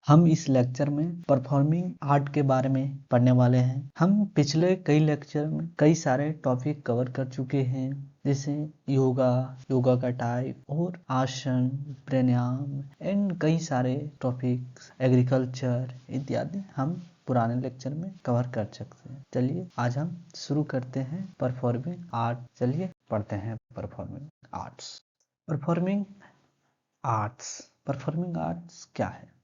हम इस लेक्चर में परफॉर्मिंग आर्ट के बारे में पढ़ने वाले हैं। हम पिछले कई लेक्चर में कई सारे टॉपिक कवर कर चुके हैं, जैसे योगा का टाइप और आसन, प्राणायाम एंड कई सारे टॉपिक्स, एग्रीकल्चर इत्यादि हम पुराने लेक्चर में कवर कर सकते हैं। चलिए आज हम शुरू करते हैं परफॉर्मिंग आर्ट। चलिए पढ़ते हैं परफॉर्मिंग आर्ट्स। परफॉर्मिंग आर्ट्स क्या है?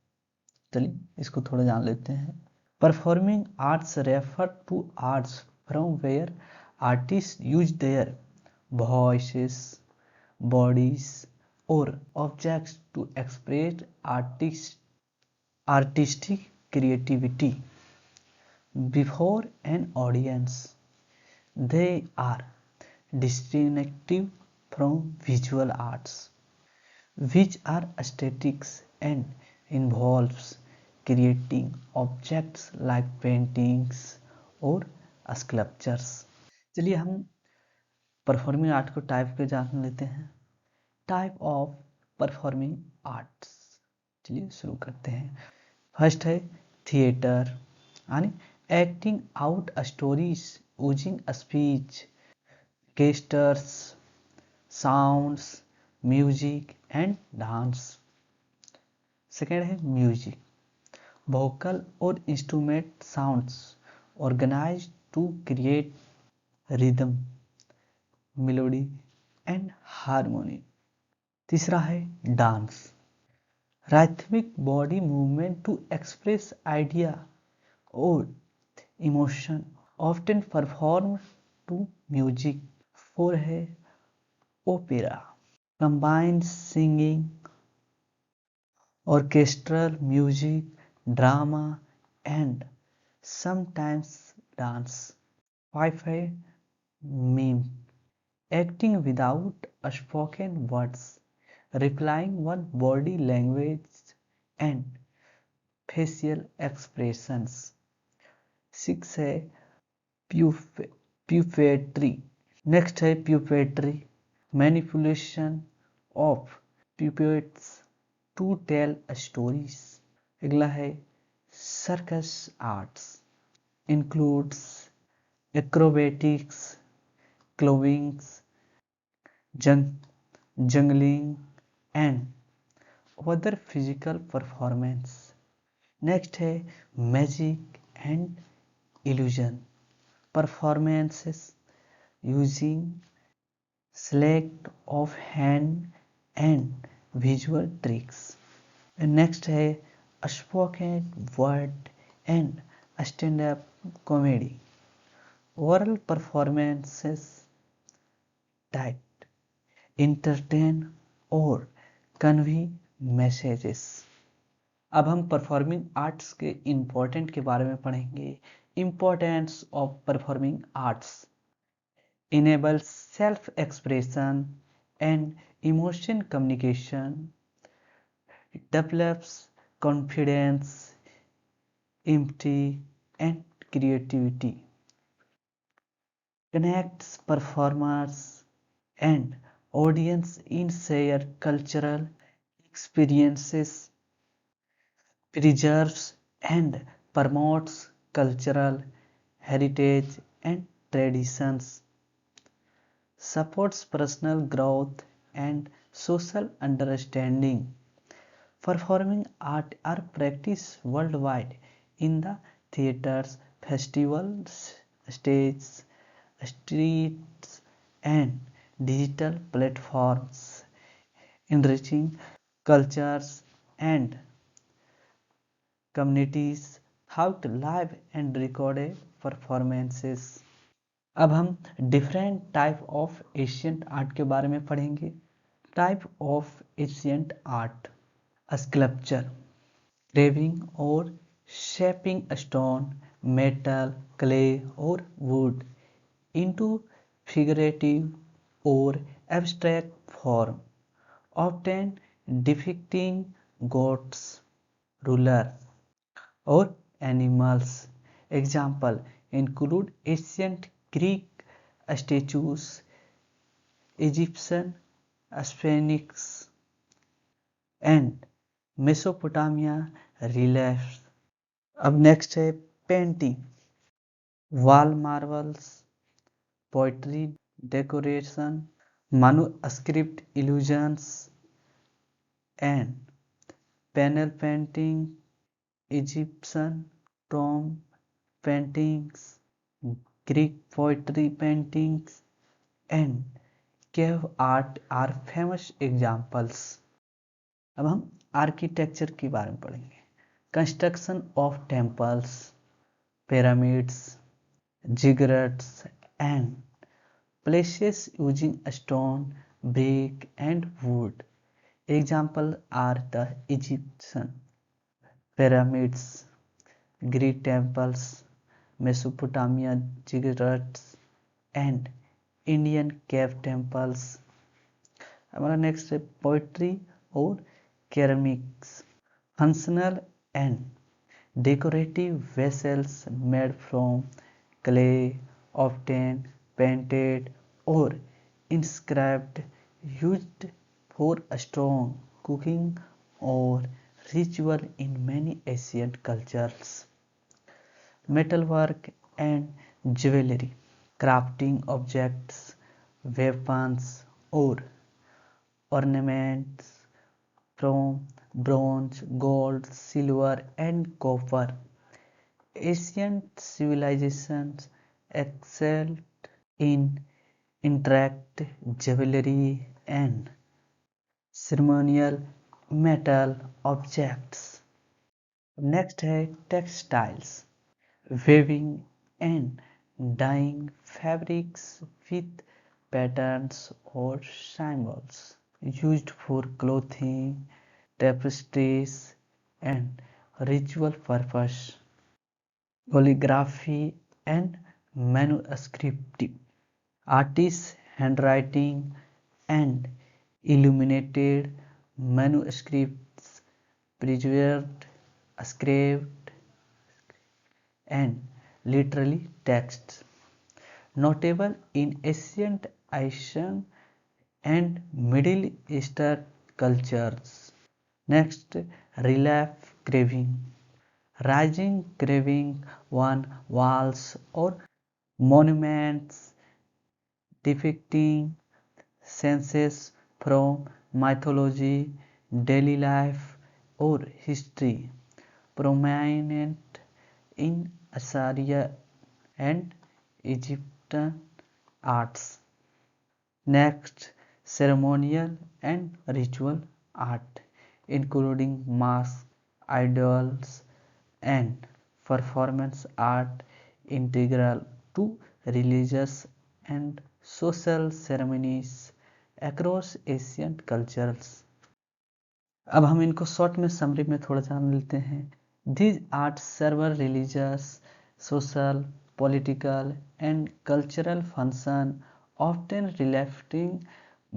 चलिए इसको थोड़ा जान लेते हैं। Performing arts refer to arts from where artist use their voices, bodies और objects to express artistic creativity before an audience. They are distinctive from visual arts, which are aesthetics and involves creating objects like paintings और sculptures। चलिए हम performing art को type के जान लेते हैं। Type of performing arts, चलिए शुरू करते हैं। फर्स्ट है थिएटर, यानी acting out stories using speech, gestures, sounds, music and dance. Second है म्यूजिक, वोकल और instrument sounds organised to create rhythm, melody and harmony. तीसरा है dance, rhythmic body movement to express idea और emotion, often perform to music. Four है opera, combined singing, orchestral music, drama and sometimes dance। 5 है mime, acting without spoken words, replying one body language and facial expressions। 6 है puppetry। Next है puppetry, manipulation of puppets to tell stories। अगला है circus arts, includes acrobatics, clothing, juggling and other physical performance। Next है magic and illusion, performances using sleight of hand and visual tricks। Next है spoken word and stand up comedy, oral performances type entertain और convey messages. अब हम performing arts के important के बारे में पढ़ेंगे। Importance of performing arts enable self-expression and emotion communication, develops confidence, empathy and creativity, connects performers and audience in shared cultural experiences, preserves and promotes cultural heritage and traditions, supports personal growth and social understanding। Performing art are practiced worldwide in the theaters, festivals, stages, streets, and digital platforms, enriching cultures and communities throughout live and recorded performances। अब हम different type of ancient art के बारे में पढ़ेंगे। Type of ancient art: sculpture, carving और shaping stone, metal, clay और wood into figurative और abstract form, often depicting gods, ruler और animals. Example include ancient Greek statues, Egyptian Sphinx, and Mesopotamia relief. अब next है painting, wall marbles, pottery, decoration, manuscript illusions and panel painting, Egyptian tomb paintings, Greek poetry paintings and cave art are famous examples। अब हम architecture के बारे में पढ़ेंगे। Construction of temples, pyramids, ziggurats and places using stone, brick and wood। Examples are the Egyptian pyramids, Greek temples, Mesopotamia ziggurats and Indian cave temples। हमारा next है pottery और ceramics, functional and decorative vessels made from clay, often painted और inscribed, used for strong cooking or ritual in many ancient cultures। Metalwork and jewelry, crafting objects, weapons or ornaments from bronze, gold, silver and copper। Ancient civilizations excelled in intricate jewelry and ceremonial metal objects। Next है textiles, weaving and dyeing fabrics with patterns or symbols used for clothing, tapestries and ritual purpose। Calligraphy and manuscript, artists handwriting and illuminated manuscripts preserved, scribed and literary texts, notable in ancient Asian and Middle Eastern cultures। Next, relief carving, rising carving on walls or monuments depicting scenes from mythology, daily life or history, prominent in Assyrian and Egyptian arts। Next, ceremonial and ritual art, including masks, idols, and performance art, integral to religious and social ceremonies across Asian cultures। अब हम इनको short में summary में थोड़ा जान लेते हैं। These arts serve religious, social, political and cultural function, often reflecting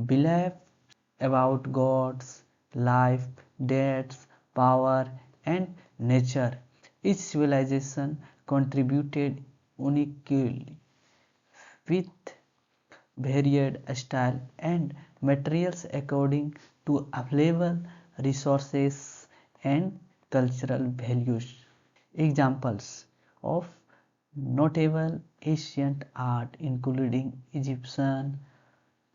beliefs about gods, life, death, power and nature। Each civilization contributed uniquely with varied style and materials according to available resources and cultural values। Examples of notable ancient art including Egyptian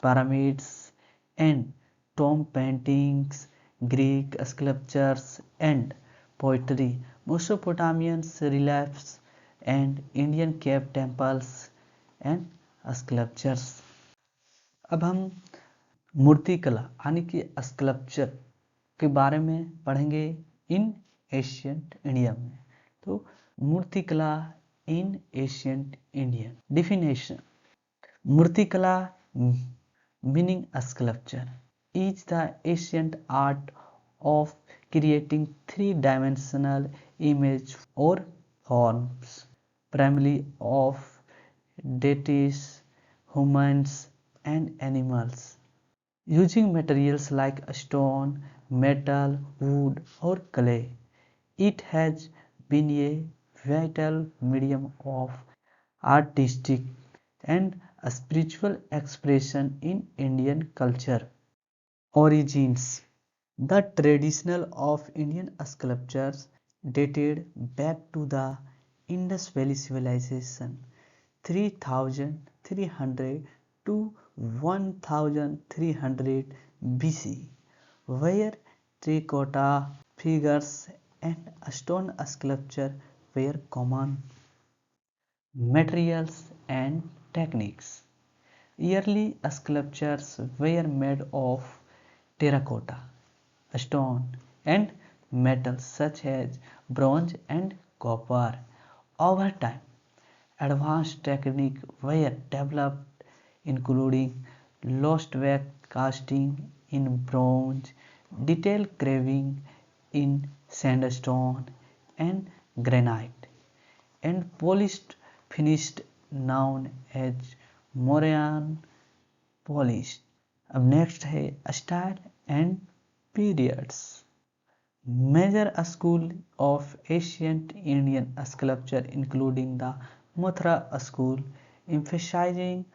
pyramids and tomb paintings, Greek sculptures and poetry, Mesopotamian reliefs and Indian cave temples and sculptures। अब हम मूर्तिकला यानी कि sculpture के बारे में पढ़ेंगे in ancient India में। तो मूर्तिकला इन एशियंट इंडिया डिफिनेशन, मूर्तिकला meaning sculpture is the ancient art of creating three-dimensional image or forms, primarily of deities, humans and animals, using materials like stone, metal, wood or clay। It has been a vital medium of artistic and spiritual expression in Indian culture। Origins, The traditional of Indian sculptures dated back to the Indus Valley Civilization 3300 to 1300 BC, where terracotta figures and stone sculpture were common materials and techniques. Early sculptures were made of terracotta, stone, and metals such as bronze and copper. Over time, advanced techniques were developed, including lost wax casting in bronze, detail carving in sandstone and granite, and polished finished known as Moran polish. अब next है style and periods. Major school of ancient Indian sculpture including the Mathura school emphasizing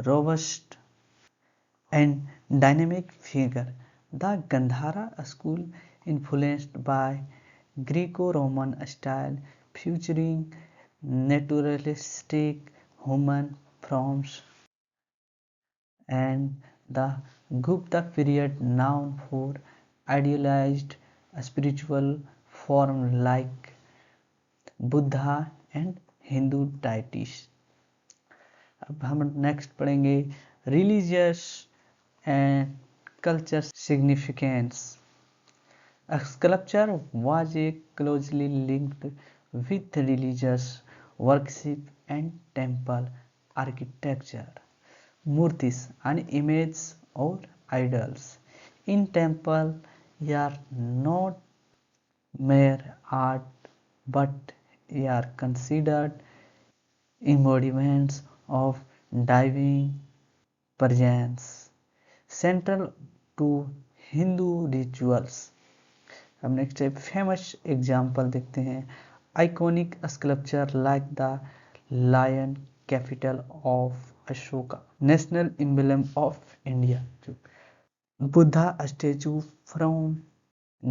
robust and dynamic figure. The Gandhara school influenced by Greco-Roman style featuring naturalistic human forms, and the Gupta period known for idealized spiritual forms like Buddha and Hindu डाइटिस. अब हम next पढ़ेंगे religious and culture significance. Sculpture was a closely linked with religious worship and temple architecture. Murtis and images or idols in temple are not mere art but are considered embodiments of divine presence central to Hindu rituals. हम next famous example देखते हैं. Iconic sculpture like the lion capital of Ashoka, national emblem of India. Buddha statue from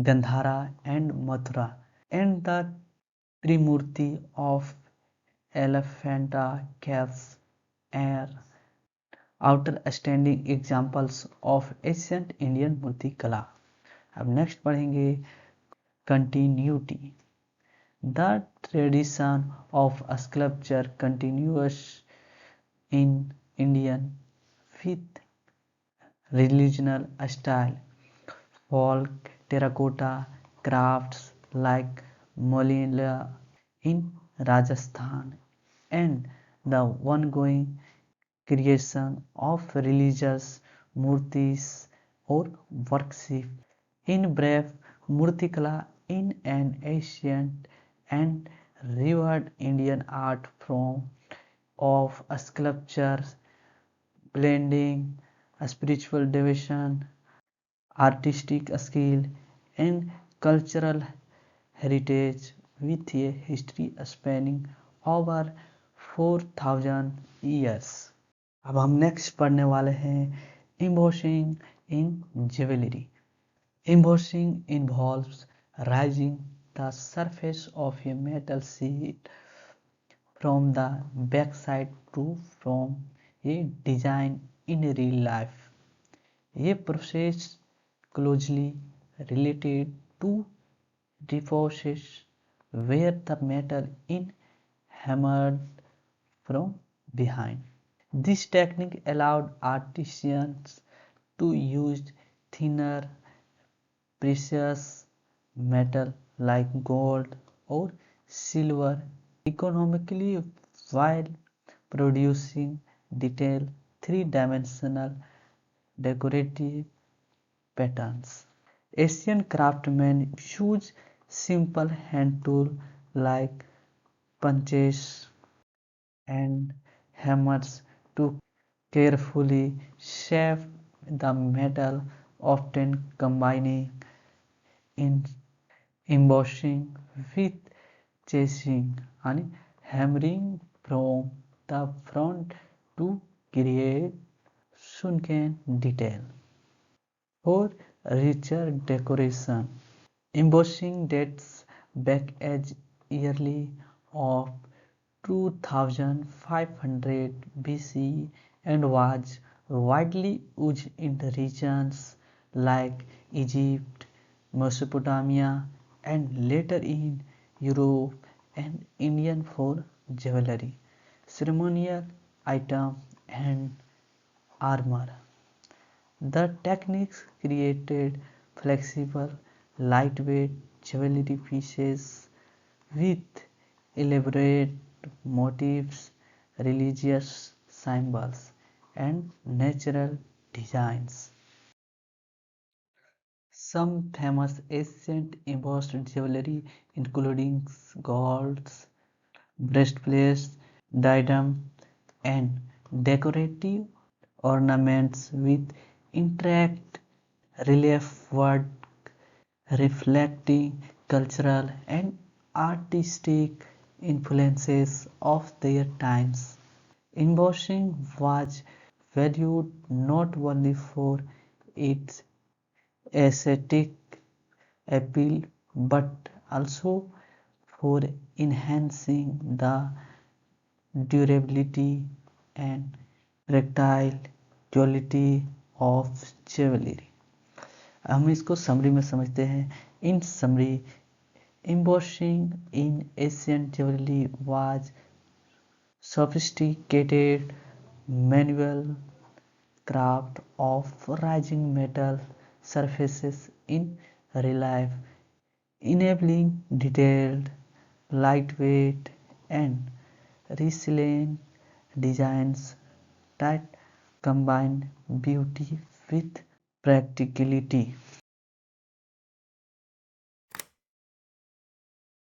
Gandhara and Mathura, and the Trimurti of Elephanta caves are outstanding examples of ancient Indian मूर्ति कला. अब next पढ़ेंगे continuity. The tradition of sculpture continues in Indian with regional style. Folk terracotta crafts like Molila in Rajasthan and the ongoing creation of religious murtis or worship in brave Murtikala in an ancient and revered Indian art form of sculptures blending spiritual devotion, artistic skill, and cultural heritage with a history spanning over 4000 years. अब हम next पढ़ने वाले हैं embossing in jewelry. Embossing involves raising the surface of a metal sheet from the backside to form a design in real life. A process closely related to deposits where the metal is hammered from behind. This technique allowed artisans to use thinner precious metal like gold or silver economically while producing detailed three-dimensional decorative patterns. Asian craftsmen use simple hand tools like punches and hammers to carefully shape the metal, often combining in embossing with chasing and hammering from the front to create sunken detail. For richer decoration. Embossing dates back as early of 2500 BC and was widely used in regions like Egypt, Mesopotamia, and later in Europe and India for jewelry, ceremonial items, and armor. The techniques created flexible, lightweight jewelry pieces with elaborate motifs, religious symbols, and natural designs. Some famous ancient embossed jewelry, including golds, breastplates, diadem, and decorative ornaments with intricate relief work reflecting cultural and artistic influences of their times. Embossing was valued not only for its aesthetic appeal but also for enhancing the durability and practical quality of jewelry. हम इसको summary में समझते हैं. इन summary, embossing in ancient jewelry was sophisticated manual craft of raising metal surfaces in relief, enabling detailed, lightweight, and resilient designs that combine beauty with practicality.